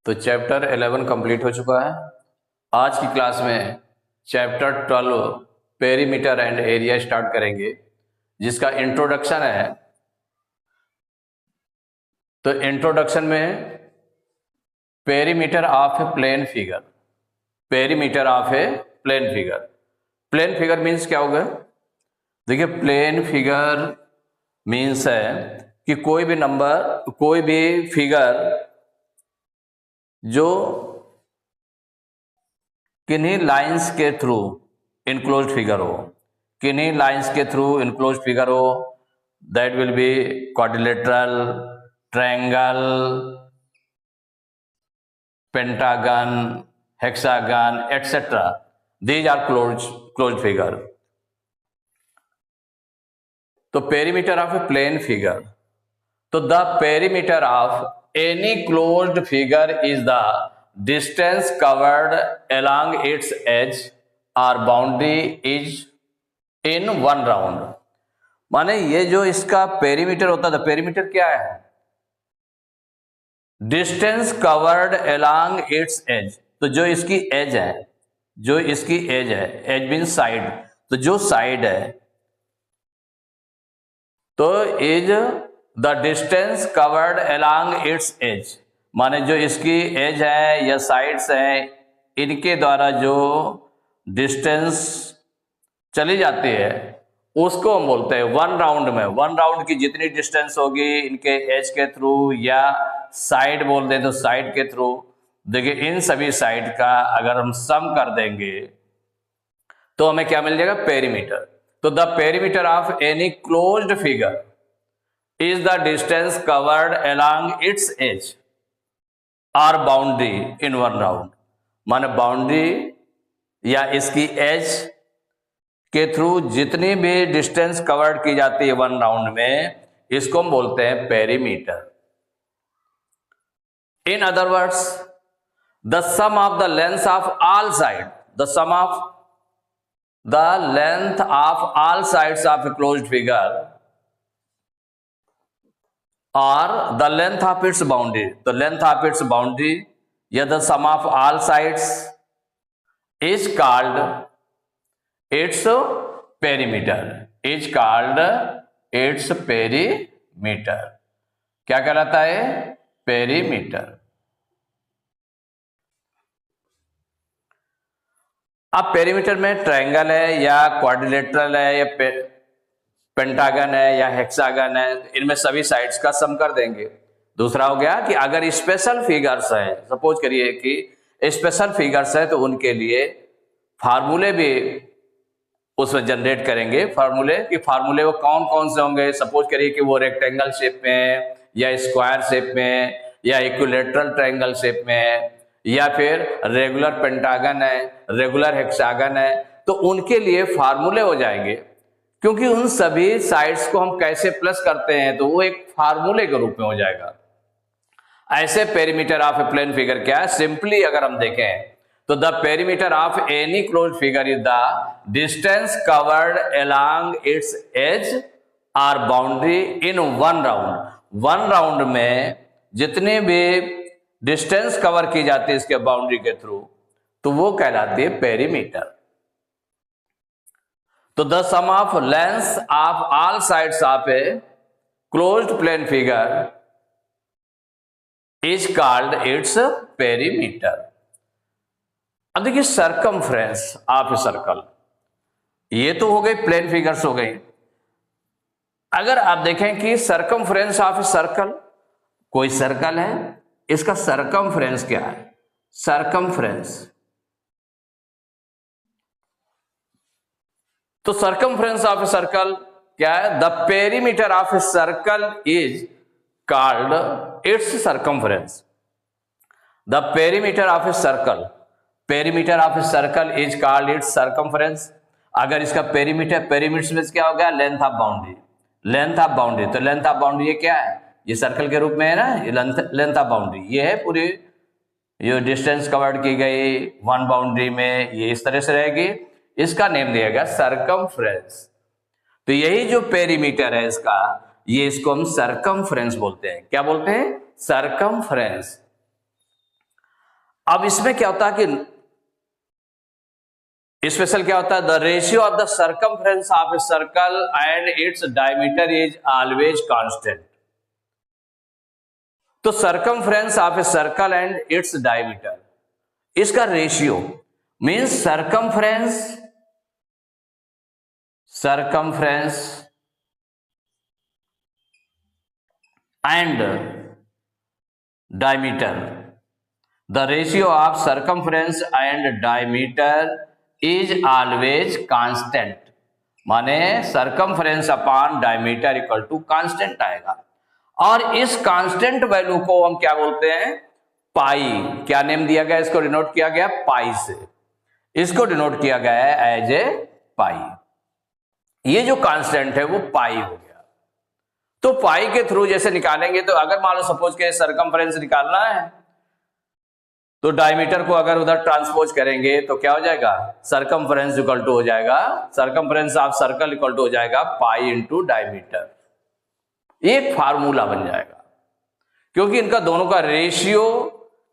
तो chapter 11 complete हो चुका है। आज की क्लास में chapter 12 perimeter and area start करेंगे, जिसका इंट्रोडक्शन है। तो इंट्रोडक्शन में perimeter of a plane figure, perimeter of a plane figure. Plane figure means क्या होगा? देखिए, प्लेन फिगर मीन्स है कि कोई भी नंबर, कोई भी फिगर जो किन्हीं लाइंस के थ्रू इनक्लोज्ड फिगर हो, किन्हीं लाइंस के थ्रू इनक्लोज्ड फिगर हो, that will be quadrilateral, triangle, pentagon, hexagon, etc. These are closed figure. तो perimeter of a plane figure, तो the perimeter of any closed figure is the distance covered along its edge or boundary is in one round। माने ये जो इसका perimeter होता था, perimeter क्या है? Distance covered along its edge। तो जो इसकी एज है, जो इसकी एज है, एज मीन साइड, तो जो साइड है, तो is the distance covered along its edge, माने जो इसकी एज है या साइड्स हैं, इनके द्वारा जो डिस्टेंस चली जाती है उसको हम बोलते हैं वन राउंड में। वन राउंड की जितनी डिस्टेंस होगी इनके एज के थ्रू, या साइड बोल दें तो साइड के थ्रू, देखिए इन सभी साइड का अगर हम सम कर देंगे तो हमें क्या मिल जाएगा? पेरीमीटर। तो the perimeter of any closed figure is the distance covered along its edge और बाउंड्री इन वन राउंड, माने बाउंड्री या इसकी एज के थ्रू जितनी भी डिस्टेंस कवर्ड की जाती है वन राउंड में, इसको हम बोलते हैं perimeter. In other words, the sum of the length of all side, the sum of the length of all sides of a closed figure or the length of its boundary, the length of its boundary या the sum of all sides is called its perimeter, is called its perimeter। क्या कहलाता है? Perimeter. अब perimeter में triangle है या quadrilateral है या पेंटागन है या हेक्सागन है, इनमें सभी साइड्स का सम कर देंगे। दूसरा हो गया कि अगर स्पेशल फिगर्स है, सपोज करिए कि स्पेशल फिगर्स है, तो उनके लिए फार्मूले भी उसमें जनरेट करेंगे। फार्मूले वो कौन कौन से होंगे? सपोज करिए कि वो रेक्टेंगल शेप में है, या स्क्वायर शेप में, या इक्विलेटरल ट्रायंगल शेप में है, या फिर रेगुलर पेंटागन है, रेगुलर हेक्सागन है, तो उनके लिए फार्मूले हो जाएंगे। क्योंकि उन सभी साइड्स को हम कैसे प्लस करते हैं, तो वो एक फार्मूले के रूप में हो जाएगा। ऐसे perimeter of a plane figure क्या है? सिंपली अगर हम देखें तो the perimeter of any closed figure is the distance covered along its edge और boundary in one round. One round में जितने भी डिस्टेंस कवर की जाती है इसके बाउंड्री के थ्रू, तो वो कहलाती है पेरीमीटर। तो the sum of length of all sides of a closed plane figure is called its perimeter. अब देखिए, सरकमफ्रेंस ऑफ ए सर्कल, ये तो हो गई प्लेन फिगर्स हो गई। अगर आप देखें कि सरकमफ्रेंस ऑफ ए सर्कल, कोई सर्कल है, इसका सरकमफ्रेंस क्या है? सरकमफ्रेंस, तो सरकमफ्रेंस ऑफ ए सर्कल क्या है? The perimeter of a circle is called it's circumference. The perimeter of a circle, perimeter of a circle is called it's circumference. अगर इसका पेरीमीटर में क्या हो गया? Length of boundary, length of boundary. तो length of boundary ये क्या है? ये सर्कल के रूप में है ना, ये लेंथ ऑफ बाउंड्री, ये है पूरी ये डिस्टेंस कवर्ड की गई वन बाउंड्री में, ये इस तरह से रहेगी। इसका नेम दिया गया सरकमफ्रेंस। तो यही जो पेरीमीटर है इसका, ये इसको हम सरकमफ्रेंस बोलते हैं। क्या बोलते हैं? सरकमफ्रेंस। अब इसमें क्या होता है कि स्पेशल क्या होता है, the ratio of the circumference of a circle and its diameter is always constant. तो circumference of a circle and its diameter, इसका ratio means circumference and diameter, the ratio of circumference and diameter is always constant, माने circumference upon diameter equal to constant आएगा। और इस constant value को हम क्या बोलते हैं, पाई। क्या नेम दिया गया, इसको डिनोट किया गया पाई से, इसको डिनोट किया गया है एज ए पाई। ये जो कांस्टेंट है वो पाई हो गया। तो पाई के थ्रू जैसे निकालेंगे, तो अगर मान लो सपोज के सर्कमफ्रेंस निकालना है तो डायमीटर को अगर उधर ट्रांसपोज करेंगे तो क्या हो जाएगा, सर्कमफ्रेंस इक्वल टू हो जाएगा, circumference of circle equal to हो जाएगा पाई इंटू डायमीटर। एक फार्मूला बन जाएगा, क्योंकि इनका दोनों का रेशियो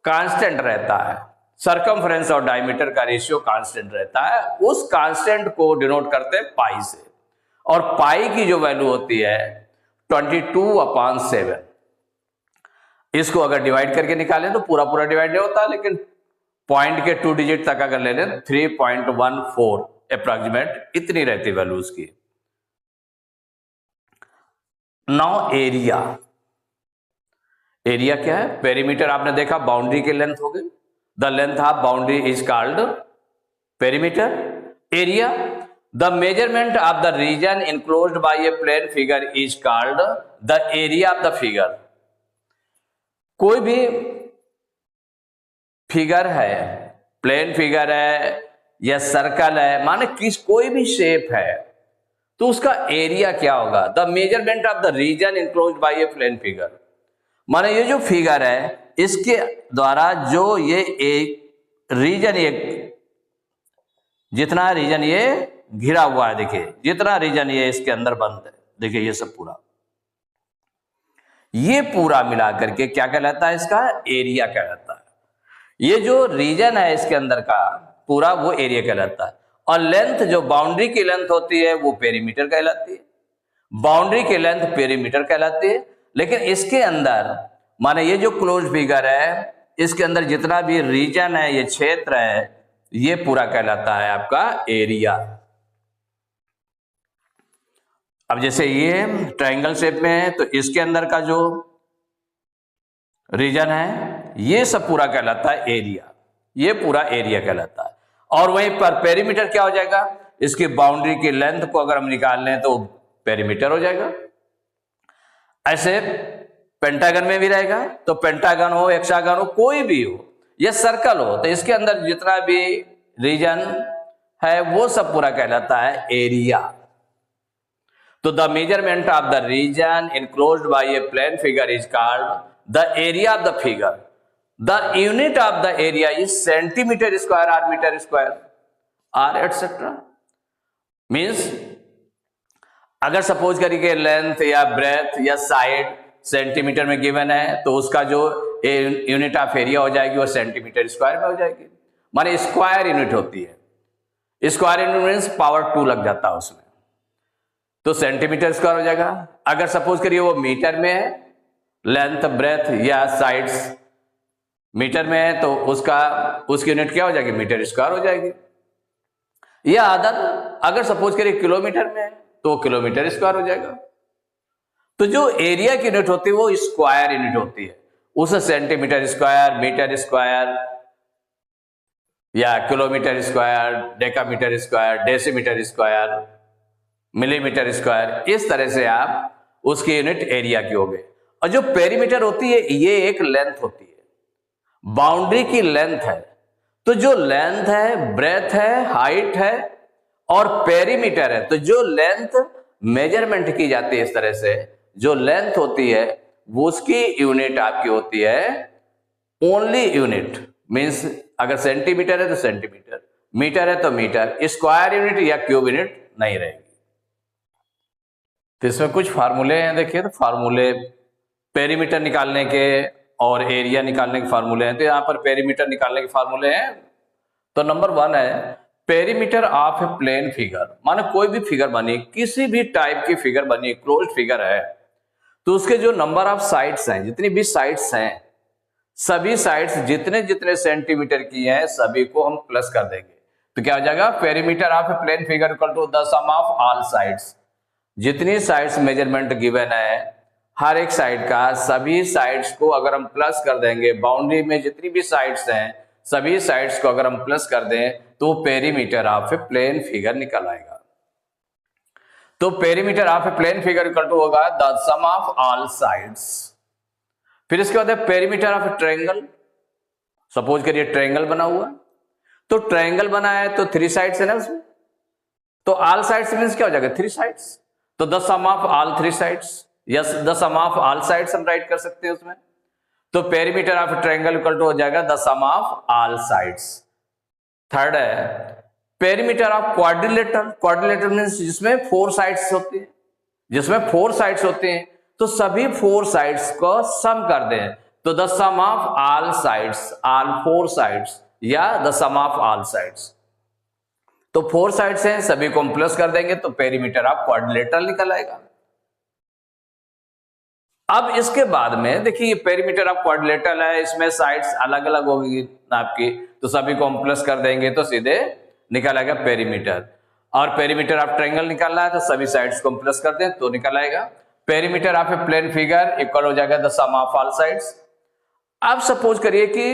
कांस्टेंट रहता है, सर्कमफ्रेंस और डायमीटर का रेशियो कांस्टेंट रहता है। उस कांस्टेंट को डिनोट करते हैं पाई से, और पाई की जो वैल्यू होती है 22/7। इसको अगर डिवाइड करके निकालें तो पूरा पूरा डिवाइड नहीं होता, लेकिन पॉइंट के 2 डिजिट तक अगर ले लें 3.14 अप्रॉक्सीमेट इतनी रहती वैल्यू उसकी। नाउ एरिया, एरिया क्या है, पेरीमीटर आपने देखा बाउंड्री की लेंथ हो गई, the length of boundary is called perimeter. Area, the measurement of the region enclosed by a plane figure is called the area of the figure. कोई भी figure है, प्लेन फिगर है या सर्कल है, माने कोई भी शेप है, तो उसका एरिया क्या होगा, the measurement of the region enclosed by a plane figure. माने ये जो फिगर है इसके द्वारा जो ये एक रीजन, ये जितना रीजन ये घिरा हुआ है, देखिए जितना रीजन ये इसके अंदर बंद है, देखिए ये सब पूरा, ये पूरा मिला करके क्या कहलाता है, इसका एरिया कहलाता है। ये जो रीजन है इसके अंदर का पूरा, वो एरिया कहलाता है। और लेंथ, जो बाउंड्री की लेंथ होती है वो पेरीमीटर कहलाती है, बाउंड्री की लेंथ पेरीमीटर कहलाती है। लेकिन इसके अंदर माने ये जो क्लोज फिगर है, इसके अंदर जितना भी रीजन है, ये क्षेत्र है, ये पूरा कहलाता है आपका एरिया। अब जैसे ये ट्रायंगल शेप में है, तो इसके अंदर का जो रीजन है ये सब पूरा कहलाता है एरिया, ये पूरा एरिया कहलाता है। और वहीं पर पेरीमीटर क्या हो जाएगा, इसकी बाउंड्री की लेंथ को अगर हम निकाल लें तो पेरीमीटर हो जाएगा। ऐसे पेंटागन में भी रहेगा, तो पेंटागन हो, हेक्सागन हो, कोई भी हो, या सर्कल हो, तो इसके अंदर जितना भी रीजन है वो सब पूरा कहलाता है एरिया। तो the measurement of the region enclosed by a plane figure is called the area of the figure. The unit of the area is centimetre square और मीटर स्क्वायर और एटसेट्रा। मीन्स अगर सपोज करिए length या breadth या side centimetre में given है, तो उसका जो यूनिट ऑफ एरिया हो जाएगी वो सेंटीमीटर स्क्वायर में हो जाएगी, माने स्क्वायर यूनिट होती है। स्क्वायर यूनिट मीन्स पावर 2 लग जाता है उसमें, तो सेंटीमीटर स्क्वायर हो जाएगा। अगर सपोज करिए वो मीटर में है, लेंथ ब्रेथ या साइड्स मीटर में है, तो उसकी यूनिट क्या हो जाएगी, मीटर स्क्वायर हो जाएगी। या अगर सपोज करिए किलोमीटर में है, तो किलोमीटर स्क्वायर हो जाएगा। तो जो एरिया की यूनिट होती है वो स्क्वायर यूनिट होती है, उसे सेंटीमीटर स्क्वायर, मीटर स्क्वायर या kilometre square, decametre square, decimetre square, millimetre square, इस तरह से आप उसकी यूनिट एरिया की हो गई। और जो पेरीमीटर होती है ये एक लेंथ होती है, बाउंड्री की लेंथ है। तो जो लेंथ है, ब्रेथ है, हाइट है और पेरीमीटर है, तो जो लेंथ मेजरमेंट की जाती है इस तरह से, जो लेंथ होती है वो उसकी यूनिट आपकी होती है ओनली यूनिट। मींस अगर सेंटीमीटर है तो सेंटीमीटर, मीटर है तो मीटर, स्क्वायर यूनिट या क्यूब यूनिट नहीं रहेगी। तो इसमें कुछ फार्मूले हैं, देखिए तो फार्मूले पेरीमीटर निकालने के और एरिया निकालने के फार्मूले हैं। तो यहाँ पर पेरीमीटर निकालने के फार्मूले हैं। तो नंबर 1 है perimeter of a plane figure. माने कोई भी फिगर बनी, किसी भी टाइप की फिगर बनी, क्लोज्ड फिगर है, तो उसके जो नंबर ऑफ साइड्स हैं, जितनी भी साइड्स हैं, सभी साइड्स जितने जितने सेंटीमीटर की हैं सभी को हम प्लस कर देंगे। तो क्या हो जाएगा, perimeter of a plane figure equal to the sum of all sides. जितनी साइड्स मेजरमेंट गिवन है हर एक साइड का, सभी साइड्स को अगर हम प्लस कर देंगे, बाउंड्री में जितनी भी साइड्स हैं सभी साइड्स को अगर हम प्लस कर दें तो perimeter of a plane figure निकल आएगा। तो perimeter of a plane figure equal to होगा the sum of all sides. फिर इसके बाद है perimeter of a triangle. Suppose करिए ट्रायंगल बना हुआ, तो ट्रायंगल बना है तो 3 साइड्स है ना उसमें, तो ऑल साइड्स मींस क्या हो जाएगा, 3 साइड्स। तो the sum of all 3 sides, yes the sum of all sides हम राइट कर सकते हैं उसमें। तो perimeter of triangle equal to हो जाएगा the sum of all sides. Third है perimeter of quadrilateral. Quadrilateral means जिसमें 4 साइड्स होती है, जिसमें 4 साइड्स होते हैं, तो सभी 4 साइड्स को सम कर दें तो the sum of all sides, all 4 sides या the sum of all sides. तो 4 साइड्स हैं, सभी को हम प्लस कर देंगे तो पेरीमीटर ऑफ क्वाड्रिलेटरल निकल आएगा। अब इसके बाद में देखिए ये पेरीमीटर ऑफ क्वाड्रिलेटरल है, इसमें साइड्स अलग अलग होगी आपकी, तो सभी को हम प्लस कर देंगे तो सीधे निकल आएगा पेरीमीटर। और पेरीमीटर ऑफ ट्रायंगल निकालना है तो सभी साइड्स को हम प्लस कर दें तो निकल आएगा perimeter of a plane figure equal हो जाएगा the sum of all sides. अब सपोज करिए कि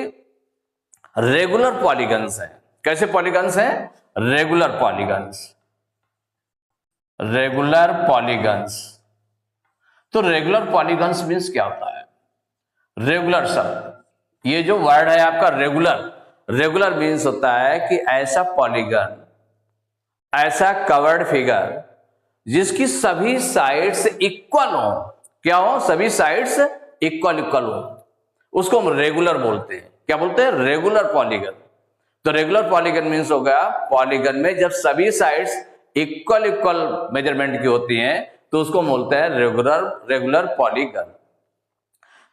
रेगुलर पॉलीगन्स हैं। कैसे पॉलीगन्स हैं, रेगुलर पॉलीगन्स, रेगुलर पॉलीगन्स। तो रेगुलर पॉलीगन्स मींस क्या होता है, रेगुलर शब्द, ये जो वर्ड है आपका रेगुलर, रेगुलर मींस होता है कि ऐसा पॉलीगन, ऐसा कवर्ड फिगर जिसकी सभी साइड्स इक्वल हो। क्या हो, सभी साइड्स इक्वल इक्वल हो, उसको हम रेगुलर बोलते हैं। क्या बोलते हैं, रेगुलर पॉलीगन। तो रेगुलर पॉलीगन मींस हो गया पॉलीगन में जब सभी साइड्स इक्वल इक्वल मेजरमेंट की होती हैं तो उसको बोलते हैं रेगुलर पॉलीगन।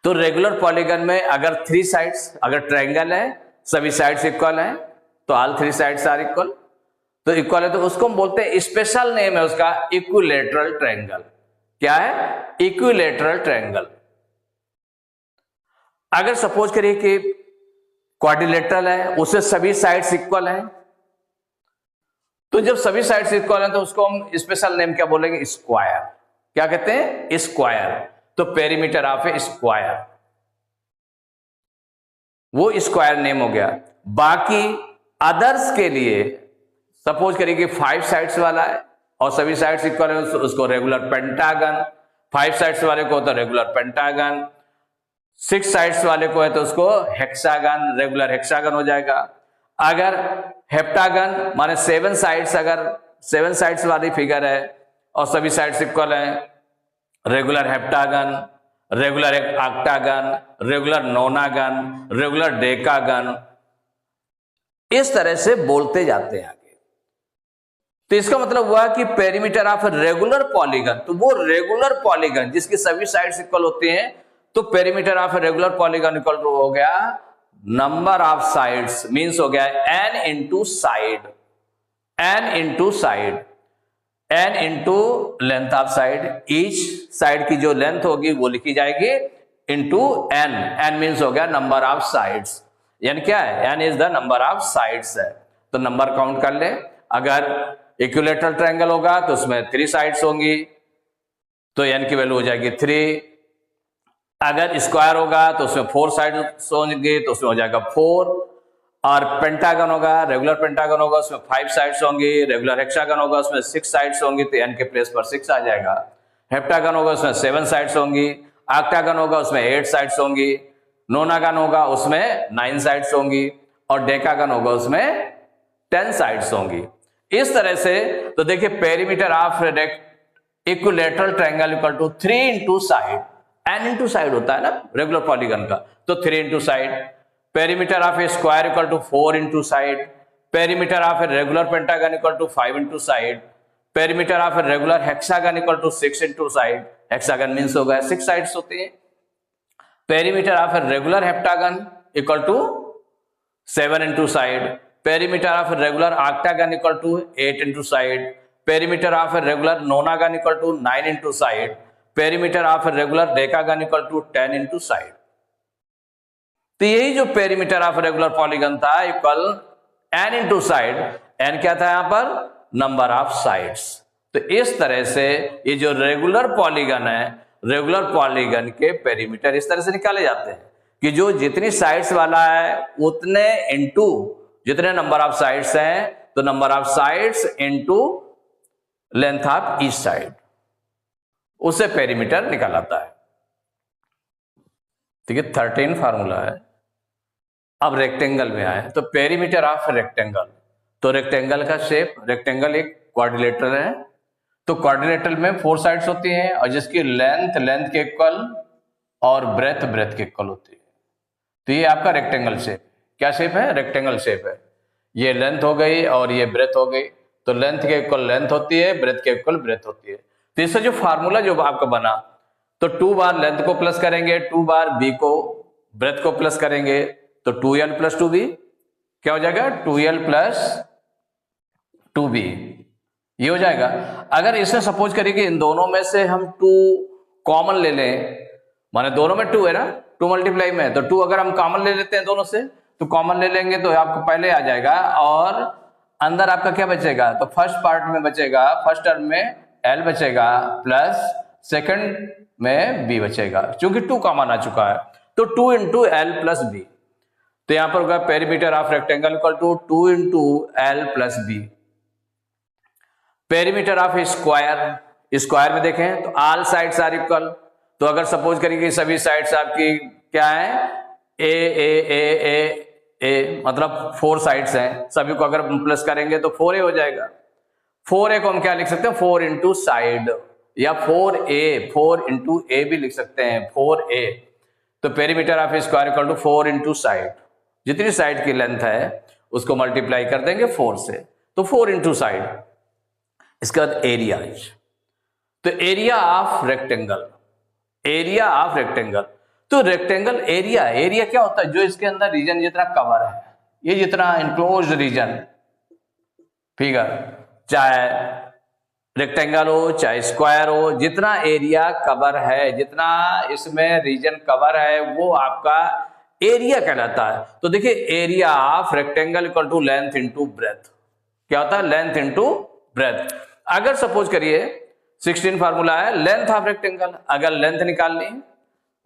तो रेगुलर पॉलीगन में अगर 3 साइड्स, अगर ट्रायंगल है सभी साइड्स इक्वल हैं तो ऑल 3 साइड्स आर इक्वल, तो इक्वल है तो उसको हम बोलते हैं, स्पेशल नेम है उसका इक्विलैटरल ट्रायंगल। क्या है, इक्विलैटरल ट्रायंगल। अगर सपोज करिए कि क्वाड्रिलेटरल है, उससे सभी साइड्स इक्वल हैं, तो जब सभी साइड्स इक्वल हैं तो उसको हम स्पेशल नेम क्या बोलेंगे, स्क्वायर। क्या कहते हैं, स्क्वायर। तो पेरीमीटर ऑफ ए स्क्वायर, वो स्क्वायर नेम हो गया। बाकी अदर्स के लिए सपोज करिए कि 5 साइड्स वाला है और सभी साइड्स इक्वल है, उसको रेगुलर पेंटागन। 5 साइड्स वाले को तो रेगुलर पेंटागन, 6 साइड्स वाले को है तो उसको हेक्सागन, रेगुलर हेक्सागन हो जाएगा। अगर हेप्टागन माने 7 साइड्स, अगर 7 साइड्स वाली फिगर है और सभी साइड्स इक्वल है, regular heptagon, regular octagon, regular नोनागन, regular decagon, इस तरह से बोलते जाते हैं आगे। तो इसका मतलब हुआ कि पेरीमीटर ऑफ रेगुलर पॉलीगन, तो वो रेगुलर पॉलीगन जिसकी सभी साइड्स इक्वल होती हैं, तो perimeter of regular polygon equal to हो गया नंबर ऑफ साइड्स, मींस हो गया n into side, n into side, n into length of side. Each side की जो लेंथ होगी वो लिखी जाएगी इंटू n। n मींस हो गया नंबर ऑफ साइड्स, यानी क्या है, n is the number of sides है। तो नंबर काउंट कर ले, अगर इक्विलैटरल ट्रायंगल होगा तो उसमें 3 साइड्स होंगी तो n की वैल्यू हो जाएगी 3। अगर स्क्वायर होगा तो उसमें 4 साइड्स होंगे तो उसमें हो जाएगा 4। और पेंटागन होगा, रेगुलर पेंटागन होगा, उसमें 5 साइड्स होंगी। रेगुलर हेक्सागन होगा, उसमें 6 साइड्स होंगी तो n के प्लेस पर 6 आ जाएगा। हेप्टागन होगा, उसमें 7 साइड्स होंगी। ऑक्टागन होगा, उसमें 8 साइड्स होंगी। नोनागन होगा, उसमें 9 साइड्स होंगी। और डेकागन होगा, उसमें 10 साइड्स होंगी। इस तरह से तो देखिए perimeter of equilateral triangle equal to 3 into side, n into side होता है ना रेगुलर पॉलीगन का, तो 3 into side. Perimeter of a square equal to 4 into side. Perimeter of a regular pentagon equal to 5 into side. Perimeter of a regular hexagon equal to 6 into side. Hexagon means हो गया 6 sides होती हैं। Perimeter of a regular heptagon equal to 7 into side, perimeter of a regular octagon equal to 8 into side, perimeter of a regular nonagon equal to 9 into side, perimeter of a regular decagon equal to 10 into side. तो यही जो perimeter of regular polygon था equal n into side, n क्या था यहां पर, number of sides. तो इस तरह से ये जो रेगुलर पॉलीगन है, रेगुलर पॉलीगन के पेरीमीटर इस तरह से निकाले जाते हैं कि जो जितनी साइड्स वाला है उतने इनटू जितने नंबर ऑफ साइड्स हैं, तो number of sides into length of each side, उससे पेरीमीटर निकाल आता है। ठीक है, 13 फार्मूला है। अब रेक्टेंगल में आए तो पेरीमीटर ऑफ रेक्टेंगल, तो रेक्टेंगल का शेप, रेक्टेंगल एक क्वाड्रिलेटरल है, तो क्वाड्रिलेटरल में 4 साइड्स होती हैं और जिसकी लेंथ के इक्वल और ब्रेथ के इक्वल होती है। तो ये आपका रेक्टेंगल शेप, क्या शेप है, रेक्टेंगल शेप है। ये लेंथ हो गई और ये ब्रेथ हो गई, तो लेंथ के इक्वल लेंथ होती है, ब्रेथ के इक्वल ब्रेथ होती है। तो इससे जो फार्मूला जो आपका बना, तो 2 बार लेंथ को प्लस करेंगे, 2 बार बी को ब्रेथ को प्लस करेंगे, तो 2l प्लस 2b क्या हो जाएगा, 2l प्लस 2b, ये हो जाएगा। अगर इसमें सपोज करिए कि इन दोनों में से हम 2 कॉमन ले लें, माने दोनों में 2 है ना, 2 मल्टीप्लाई में, तो 2 अगर हम कॉमन ले लेते हैं दोनों से, तो कॉमन ले लेंगे तो आपको पहले आ जाएगा और अंदर आपका क्या बचेगा, तो फर्स्ट पार्ट में बचेगा, फर्स्ट टर्म में l बचेगा प्लस सेकंड में b बचेगा, क्योंकि 2 कॉमन आ चुका है, तो 2 इंटू एल प्लस बी। तो यहां पर होगा perimeter of rectangle equal to 2 into L plus B. Perimeter of square, square में देखें तो ऑल साइड्स आर इक्वल, तो अगर सपोज करिए कि सभी साइड्स आपकी क्या है, ए ए ए ए ए, मतलब 4 साइड्स हैं, सभी को अगर प्लस करेंगे तो 4a हो जाएगा। 4a को हम क्या लिख सकते हैं, 4 इंटू साइड, या 4 इंटू ए भी लिख सकते हैं, 4a। तो perimeter of square equal to 4 into side, जितनी साइड की लेंथ है उसको मल्टीप्लाई कर देंगे 4 से, तो 4 इंटू साइड। इसके बाद एरिया, तो area of rectangle, area of rectangle, तो रेक्टेंगल एरिया क्या होता है, जो इसके अंदर रीजन जितना कवर है, ये जितना इनक्लोज्ड रीजन फिगर, चाहे रेक्टेंगल हो चाहे स्क्वायर हो, जितना एरिया कवर है, जितना इसमें रीजन कवर है, वो आपका एरिया कहलाता है। तो देखिए area of rectangle equal to length into breadth, क्या होता है, लेंथ इंटू ब्रेथ। अगर सपोज करिए 16 फार्मूला है लेंथ ऑफ रेक्टेंगल, अगर लेंथ निकालनी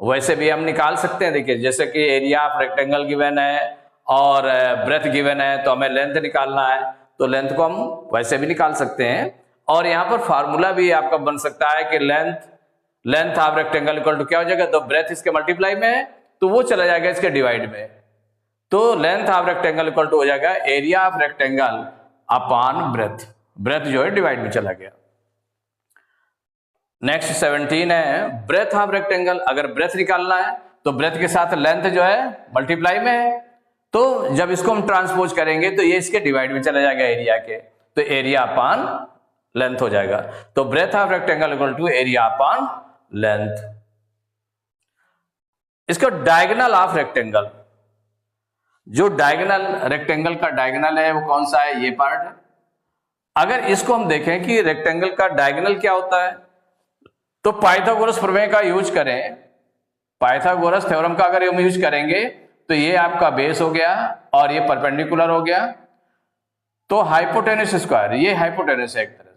वैसे भी हम निकाल सकते हैं। देखिए जैसे कि एरिया ऑफ रेक्टेंगल गिवन है और ब्रेथ गिवन है, तो हमें लेंथ निकालना है, तो लेंथ को हम वैसे भी निकाल सकते हैं। और यहां पर फार्मूला भी आपका बन सकता है कि length of rectangle equal to क्या हो जाएगा, तो ब्रेथ इसके मल्टीप्लाई में है तो वो चला जाएगा इसके डिवाइड में, तो length of rectangle equal to हो जाएगा area of rectangle upon breadth, breadth जो है डिवाइड में चला गया। नेक्स्ट 17 है ब्रेथ ऑफ रेक्टेंगल, अगर ब्रेथ निकालना है तो ब्रेथ के साथ लेंथ जो है मल्टीप्लाई में है, तो जब इसको हम ट्रांसपोज करेंगे तो ये इसके डिवाइड में चला जाएगा एरिया के, तो एरिया अपॉन लेंथ हो जाएगा। तो breadth of rectangle equal to area upon length. इसका डायगोनल ऑफ रेक्टेंगल, जो डायगोनल रेक्टेंगल का डायगोनल है वो कौन सा है, ये पार्ट है। अगर इसको हम देखें कि रेक्टेंगल का डायगोनल क्या होता है, तो पाइथागोरस प्रमेय का यूज करें, पाइथागोरस थ्योरम का अगर हम यूज करेंगे तो ये आपका बेस हो गया और ये परपेंडिकुलर हो गया, तो हाइपोटेनस स्क्वायर, ये हाइपोटेनस है एक तरह से,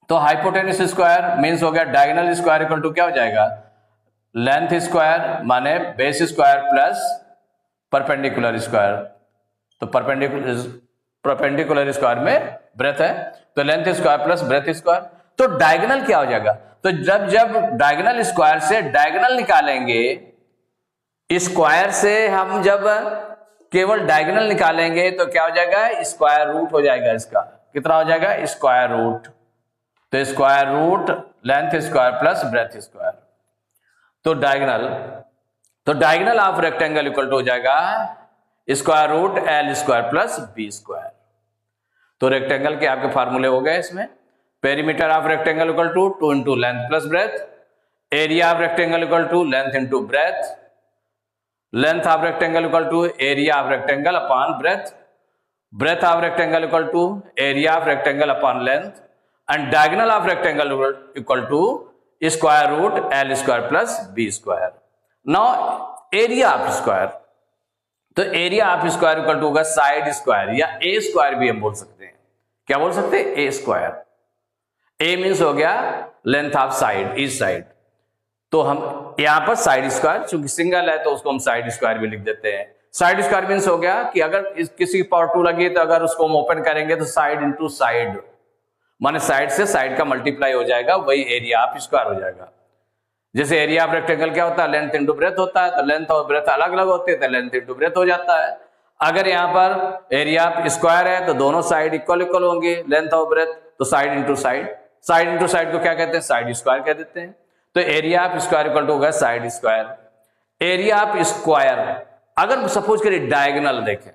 तो हाइपोटेनस स्क्वायर मींस हो गया डायगोनल स्क्वायर इक्वल टू क्या हो जाएगा, लेंथ स्क्वायर माने base square plus perpendicular square, तो परपेंडिकुलर स्क्वायर में ब्रेथ है, तो length square plus breadth square. तो डायगोनल क्या हो जाएगा, तो जब डायगोनल स्क्वायर से डायगोनल निकालेंगे, स्क्वायर से हम जब केवल डायगोनल निकालेंगे तो क्या हो जाएगा, स्क्वायर रूट हो जाएगा, इसका कितना हो जाएगा, स्क्वायर रूट, तो square root length square plus breadth square. तो diagonal of rectangle equal to हो जाएगा square root L square plus B square. तो रेक्टेंगल के आपके फार्मूले हो गए इसमें, perimeter of rectangle equal to 2 into length plus breadth, area of rectangle equal to length into breadth length of rectangle equal to area of rectangle upon breadth, breadth of rectangle equal to area of rectangle upon length, and diagonal of rectangle equal to square root L square plus B square. Now area of square, तो area of square equal to होगा side square या a square भी हम बोल सकते हैं। क्या बोल सकते हैं? ए स्क्वायर। ए मीन्स हो गया length of side, each side, तो हम यहां पर साइड स्क्वायर, चूंकि सिंगल है तो उसको हम साइड स्क्वायर भी लिख देते हैं। साइड स्क्वायर मीन्स हो गया कि अगर किसी पावर 2 लगी तो अगर उसको हम ओपन करेंगे तो साइड इंटू साइड, माने साइड से साइड का मल्टीप्लाई हो जाएगा, वही एरिया ऑफ स्क्वायर हो जाएगा। जैसे एरिया ऑफ रेक्टेंगल क्या होता है? लेंथ इंटू ब्रेथ होता है, तो लेंथ और ब्रेथ अलग अलग होते हैं तो लेंथ इंटू ब्रेथ हो जाता है। अगर यहाँ पर एरिया ऑफ स्क्वायर है तो दोनों साइड इक्वल इक्वल होंगे, लेंथ और ब्रेथ, तो side into side, side into side को क्या कहते हैं? साइड स्क्वायर कह देते हैं। तो area of square equal to होगा side square. Area of square, अगर सपोज करिए डायगोनल देखें,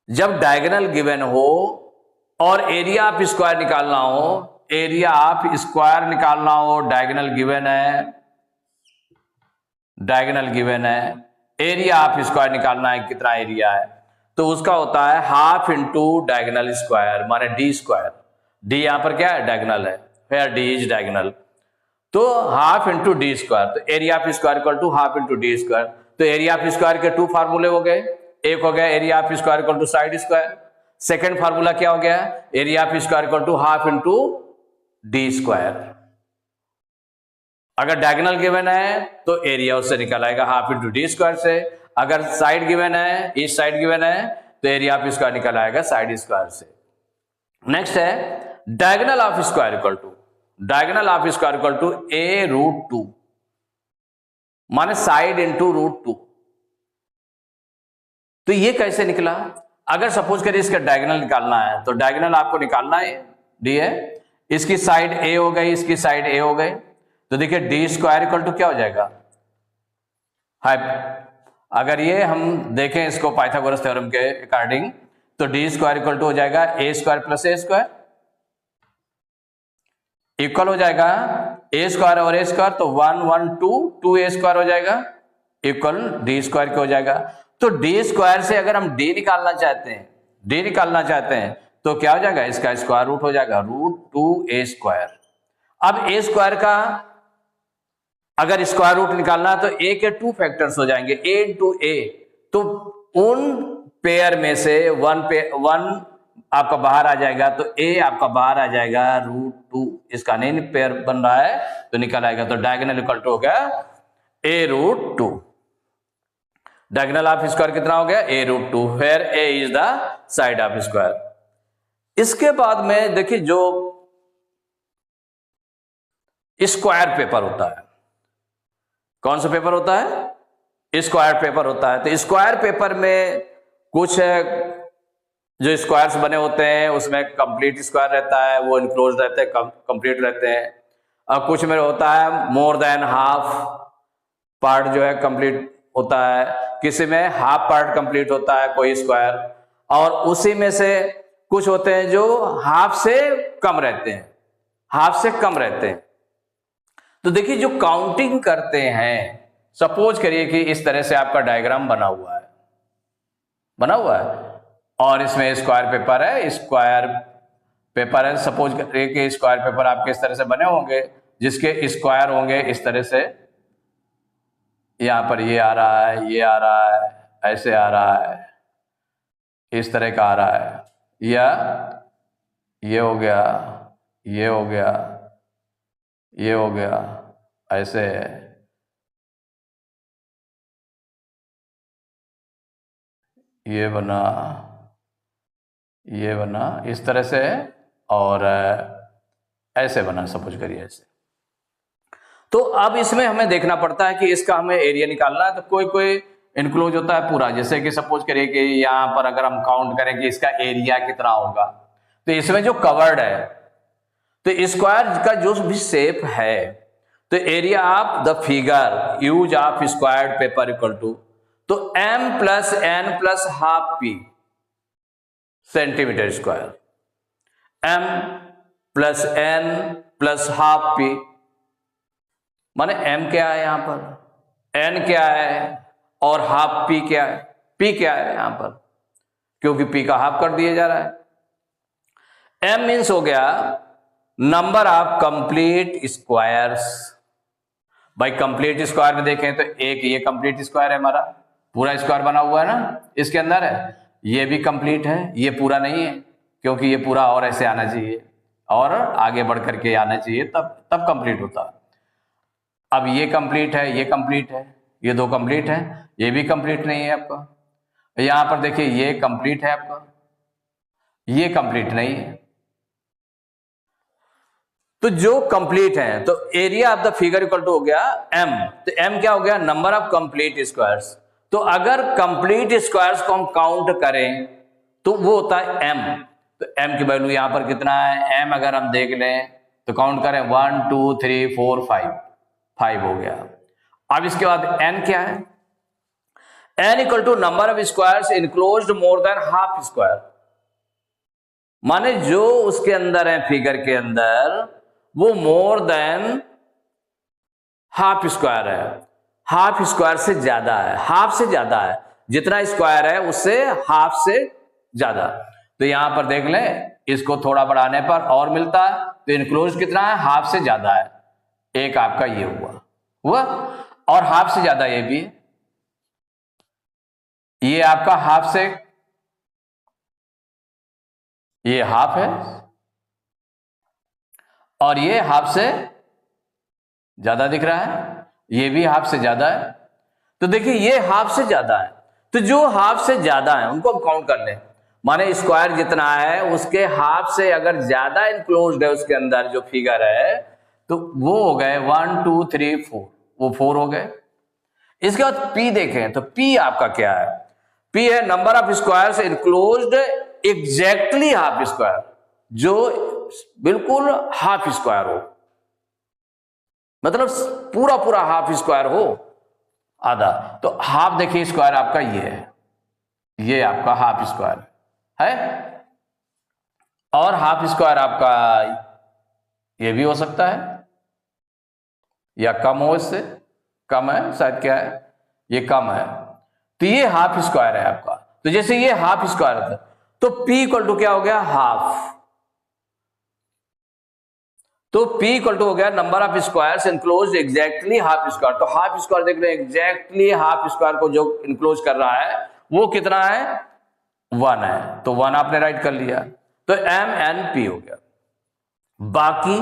जब डायगोनल गिवन हो और एरिया ऑफ स्क्वायर निकालना हो, एरिया ऑफ स्क्वायर निकालना हो, डायगोनल गिवन है, डायगोनल गिवन है, एरिया ऑफ स्क्वायर निकालना है कितना एरिया है, तो उसका होता है हाफ इंटू डायगोनल स्क्वायर, माने डी स्क्वायर। डी यहां पर क्या है? डायगोनल है, वेयर डी इज डायगोनल, तो हाफ इंटू डी स्क्वायर। तो area of square equal to half into D square. तो एरिया ऑफ स्क्वायर के 2 फार्मूले हो गए, एक हो गया area of square equal to side square, second formula क्या हो गया? Area of square equal to half into D square. अगर डायगोनल गिवन है तो एरिया उससे निकल आएगा हाफ इंटू डी स्क्वायर से, अगर साइड गिवन है, इस साइड गिवन है, तो एरिया ऑफ स्क्वायर निकल आएगा साइड स्क्वायर से। नेक्स्ट है diagonal of square equal to, diagonal of square equal to a root 2, माने साइड इंटू रूट 2। तो ये कैसे निकला? अगर सपोज करिए इसका डायगोनल निकालना है, तो डायगोनल आपको निकालना है, डी है, इसकी साइड ए हो गई, इसकी साइड ए हो गई, तो देखिए डी स्क्वायर इक्वल टू क्या हो जाएगा? अगर ये हम देखें इसको पाइथागोरस थ्योरम के अकॉर्डिंग, तो डी स्क्वायर इक्वल टू हो जाएगा ए स्क्वायर प्लस ए स्क्वायर, इक्वल हो जाएगा ए स्क्वायर और ए स्क्वायर, तो 1 1 2 2 ए स्क्वायर हो जाएगा, इक्वल डी स्क्वायर क्या हो जाएगा? तो डी स्क्वायर से अगर हम डी निकालना चाहते हैं, डी निकालना चाहते हैं, तो क्या हो जाएगा? इसका स्क्वायर रूट हो जाएगा, रूट 2 ए स्क्वायर। अब ए स्क्वायर का अगर स्क्वायर रूट निकालना है तो ए के 2 फैक्टर्स हो जाएंगे, ए इंटू ए, तो उन पेयर में से 1 आपका बाहर आ जाएगा, तो ए आपका बाहर आ जाएगा रूट 2, इसका नहीं पेयर बन रहा है तो निकल आएगा, तो डायगोनल इक्वल टू हो गया a root 2। Diagonal of square कितना हो गया? A root 2, where a is the side of square. इसके बाद में देखिए जो स्क्वायर पेपर होता है, कौन सा पेपर होता है? स्क्वायर पेपर होता है। तो स्क्वायर पेपर में कुछ जो स्क्वायर्स बने होते हैं उसमें कंप्लीट स्क्वायर रहता है, वो इनक्लोज रहते हैं, कंप्लीट रहते हैं, और कुछ में होता है मोर देन हाफ पार्ट जो है कंप्लीट होता है, किसी में हाफ पार्ट कंप्लीट होता है कोई स्क्वायर, और उसी में से कुछ होते हैं जो हाफ से कम रहते हैं, हाफ से कम रहते हैं। तो देखिए जो काउंटिंग करते हैं, सपोज करिए कि इस तरह से आपका डायग्राम बना हुआ है, बना हुआ है, और इसमें स्क्वायर पेपर है, स्क्वायर पेपर है, सपोज करिए कि स्क्वायर पेपर आपके इस तरह से बने होंगे, जिसके स्क्वायर होंगे इस तरह से, यहां पर ये आ रहा है, ये आ रहा है, ऐसे आ रहा है, इस तरह का आ रहा है, या ये हो गया, ये हो गया, ये हो गया, ऐसे ये बना, ये बना इस तरह से, और ऐसे बना, सपोज करिए ऐसे। तो अब इसमें हमें देखना पड़ता है कि इसका हमें एरिया निकालना है, तो कोई कोई इनक्लोज होता है पूरा, जैसे कि सपोज करिए कि यहाँ पर अगर हम काउंट करें कि इसका एरिया कितना होगा, तो इसमें जो कवर्ड है, तो स्क्वायर का जो भी शेप है, तो area of the figure use of squared paper equal to, तो m plus n plus half P centimetre square, m plus n plus half P, माने m क्या है यहां पर? एन क्या है और हाफ पी क्या है, पी क्या है यहां पर, क्योंकि पी का हाफ कर दिया जा रहा है। एम मीन्स हो गया नंबर ऑफ कंप्लीट स्क्वायर्स। भाई कंप्लीट स्क्वायर में देखें तो एक ये कंप्लीट स्क्वायर है, हमारा पूरा स्क्वायर बना हुआ है ना, इसके अंदर है, ये भी कंप्लीट है, ये पूरा नहीं है क्योंकि ये पूरा और ऐसे आना चाहिए और आगे बढ़ करके आना चाहिए, तब कंप्लीट होता। अब ये कंप्लीट है, ये कंप्लीट है, ये दो कंप्लीट है, ये भी कंप्लीट नहीं है आपका। यहां पर देखिए ये कंप्लीट है आपका, ये कंप्लीट नहीं है। तो जो कंप्लीट है तो area of the figure equal to हो गया एम। तो एम क्या हो गया, नंबर ऑफ कंप्लीट स्क्वायर्स। तो अगर कंप्लीट स्क्वायर्स को हम काउंट करें तो वो होता है एम। तो एम की वैल्यू यहां पर कितना है, एम अगर हम देख लें तो काउंट करें 1 2 3 4 5, 5 हो गया। अब इसके बाद एन क्या है, N equal to number of squares enclosed more than half square. माने जो उसके अंदर है फिगर के अंदर वो मोर देन हाफ स्क्वायर है, हाफ स्क्वायर से ज्यादा है, हाफ से ज्यादा है, जितना स्क्वायर है उससे हाफ से ज्यादा। तो यहां पर देख लें, इसको थोड़ा बढ़ाने पर और मिलता है, तो इनक्लोज कितना है, हाफ से ज्यादा है। एक आपका ये हुआ और हाफ से ज्यादा ये भी है, ये आपका हाफ से, ये हाफ है और ये हाफ से ज्यादा दिख रहा है, ये भी हाफ से ज्यादा है। तो देखिए ये हाफ से ज्यादा है, तो जो हाफ से ज्यादा है उनको हम काउंट कर लें। माने स्क्वायर जितना है उसके हाफ से अगर ज्यादा इनक्लोज्ड है उसके अंदर जो फिगर है, तो वो हो गए 1 2 3 4, वो 4 हो गए। इसके बाद पी देखें तो पी आपका क्या है, पी है number of squares enclosed exactly half square, जो बिल्कुल हाफ स्क्वायर हो, मतलब पूरा पूरा हाफ स्क्वायर हो, आधा। तो हाफ देखिए स्क्वायर आपका ये है, ये आपका हाफ स्क्वायर है, और हाफ स्क्वायर आपका ये भी हो सकता है या कम हो, इससे कम है शायद, क्या है ये कम है, तो ये हाफ स्क्वायर है आपका। तो जैसे ये हाफ स्क्वायर था तो P इक्वल टू क्या हो गया, हाफ। तो P इक्वल टू हो गया number of squares enclose exactly half square. तो हाफ स्क्वायर देख रहे हैं, एग्जैक्टली हाफ स्क्वायर को जो इनक्लोज कर रहा है वो कितना है, 1 है। तो 1 आपने राइट कर लिया, तो MNP हो गया। बाकी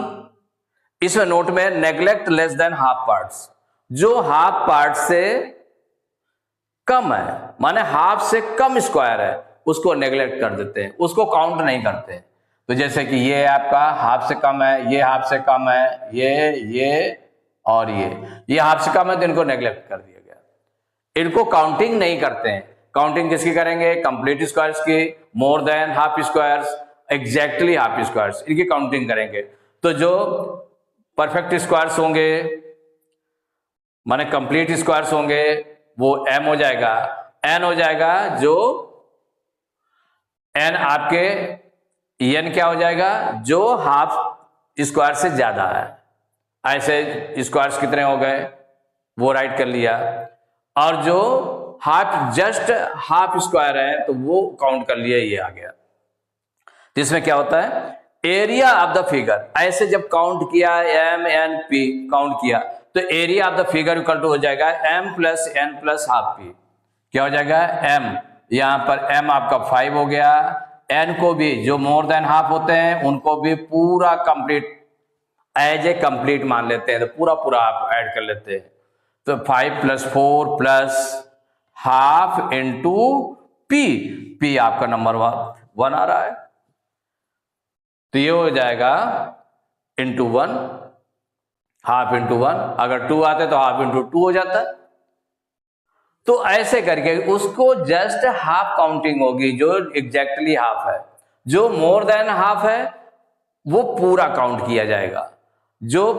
इसमें नोट में neglect less than half parts, जो हाफ पार्ट से कम है, माने हाफ से कम स्क्वायर है, उसको नेग्लेक्ट कर देते हैं, उसको काउंट नहीं करते। तो जैसे कि ये आपका हाफ से कम है, ये हाफ से कम है, ये और ये हाफ से कम है, तो इनको नेग्लेक्ट कर दिया गया, इनको काउंटिंग नहीं करते हैं। काउंटिंग किसकी करेंगे, कंप्लीट स्क्वायर्स की, मोर than half squares, exactly half squares, इनकी काउंटिंग करेंगे। तो जो परफेक्ट स्क्वायर्स होंगे माने कंप्लीट स्क्वायर्स होंगे वो M हो जाएगा, N हो जाएगा, जो N आपके N क्या हो जाएगा, जो हाफ स्क्वायर से ज्यादा है। ऐसे स्क्वायर्स कितने हो गए वो राइट कर लिया, और जो हाफ जस्ट हाफ स्क्वायर है तो वो काउंट कर लिया, ये आ गया। तो इसमें क्या होता है, एरिया ऑफ द फिगर, ऐसे जब काउंट किया MNP काउंट किया तो area of the figure equal to हो जाएगा M plus N plus half P। क्या हो जाएगा, M, यहां पर M आपका 5 हो गया, N को भी जो मोर देन हाफ होते हैं उनको भी पूरा कंप्लीट एज ए कंप्लीट मान लेते हैं, तो पूरा पूरा आप ऐड कर लेते हैं। तो 5 + 4 प्लस हाफ इंटू P आपका नंबर 1 आ रहा है, तो ये हो जाएगा इंटू 1, हाफ इंटू 1, अगर 2 आते तो हाफ इंटू 2 हो जाता। तो ऐसे करके उसको जस्ट हाफ काउंटिंग होगी, जो एग्जैक्टली हाफ है। जो मोर देन हाफ है वो पूरा काउंट किया जाएगा, जो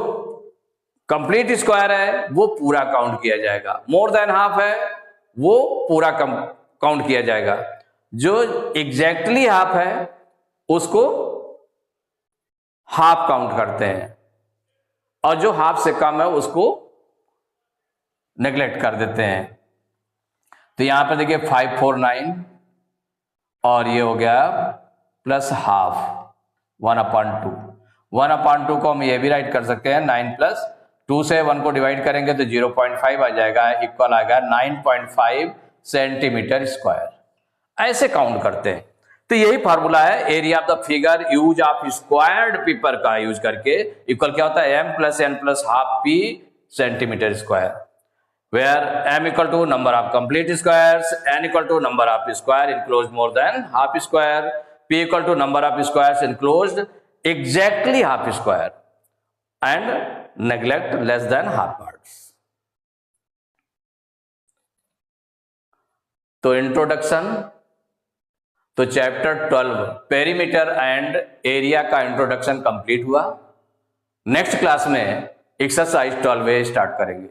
कंप्लीट स्क्वायर है वो पूरा काउंट किया जाएगा, मोर देन हाफ है वो पूरा काउंट किया जाएगा, जो एग्जैक्टली हाफ है उसको हाफ काउंट करते हैं, और जो हाफ से कम है उसको नेग्लेक्ट कर देते हैं। तो यहां पर देखिए 549 और ये हो गया प्लस हाफ 1/2। 1/2 को हम ये भी राइट कर सकते हैं 9 प्लस 2 से 1 को डिवाइड करेंगे तो 0.5 आ जाएगा, इक्वल आएगा 9.5 सेंटीमीटर स्क्वायर। ऐसे काउंट करते हैं। तो यही फार्मूला है area of the figure use of squared paper का यूज करके, इक्वल क्या होता है m plus n plus half p centimetre square, where m equal to number of complete squares, n equal to number of square enclosed more than half square, p equal to number of squares enclosed exactly half square and neglect less than half parts। तो introduction, तो chapter 12 perimeter and area का introduction complete हुआ। Next class में exercise 12 start करेंगे।